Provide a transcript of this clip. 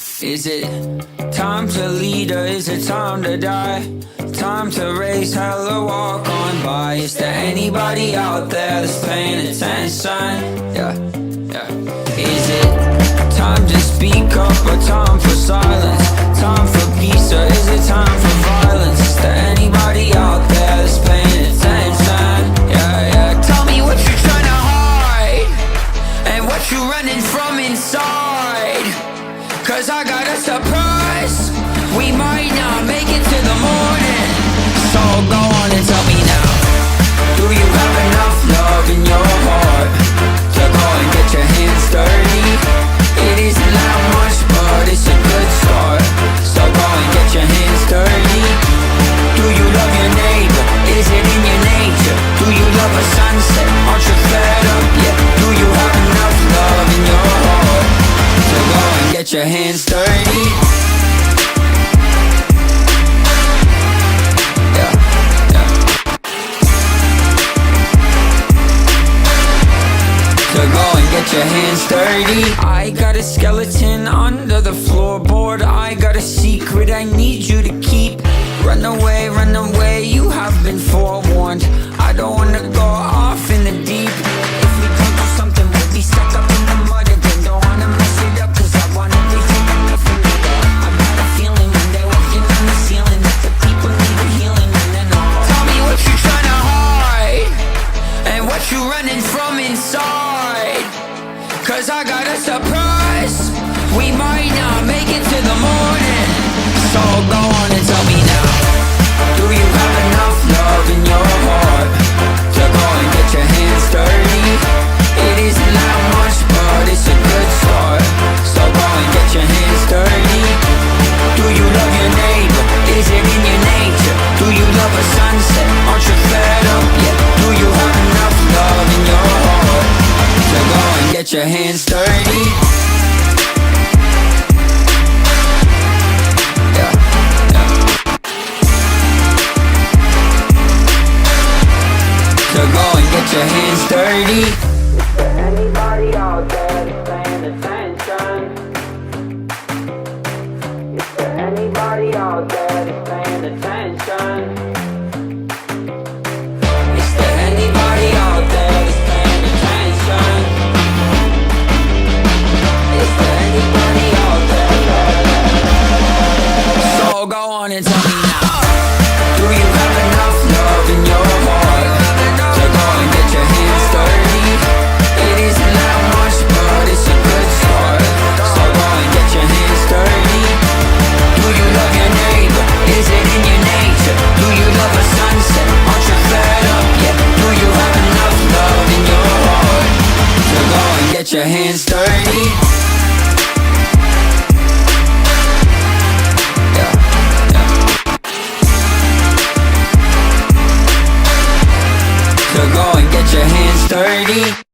Is it time to lead or is it time to die? Time to raise hell or walk on by. Is there anybody out there that's paying attention? Yeah, yeah. Is it time to speak up or time for silence? Time for peace or is it time for violence? Is there anybody out there that's paying attention? Yeah, yeah. Tell me what you're trying to hide and what you're running from inside. 'Cause I got a surprise. We might not make it to the morning. So go on and tell me now. Do you have enough love in your heart to go and get your hands dirty? It isn't that much, but it's a good start. So go and get your hands dirty. Do you love your neighbor? Is it in your nature? Do you love a sunset? Aren't you fed up yet? Do you have enough love in your heart to go and get your hands dirty? Yeah, yeah. To go and get your hands dirty. I got a skeleton under the floorboard. I got a secret I need you to keep. Run away, you have been forewarned. I don't wanna go off in the deep. If we don't do something, we'll be stuck up in the mud again. Don't wanna mess it up, 'cause I want everything enough for me. I've got a feeling when they're working on the ceiling that the people need a healing and then tell me what you're trying to hide and what you're running from inside. 'Cause I got a surprise. We might not make it to the morning. So go on and tell me now. Do you have enough love in your heart to go and get your hands dirty? It isn't that much, but it's a good start. So go and get your hands dirty. Do you love your neighbor? Is it in your nature? Do you love a sunset? Aren't you fed up yet? Do you have enough love in your heart to go and get your hands dirty? So go and get your hands dirty. Is there anybody out there that's paying attention? Is there anybody out there that's paying attention? Is there anybody out there that's paying attention? Is there anybody out there? So go on and tell me now. Do you have enough love in your heart to go and get your hands dirty? It isn't that much, but it's a good start. So go and get your hands dirty. Do you love your neighbor? Is it in your nature? Do you love a sunset? Aren't you fed up yet? Do you have enough love in your heart to go and get your hands dirty? Yeah, yeah. So go and get your hands dirty.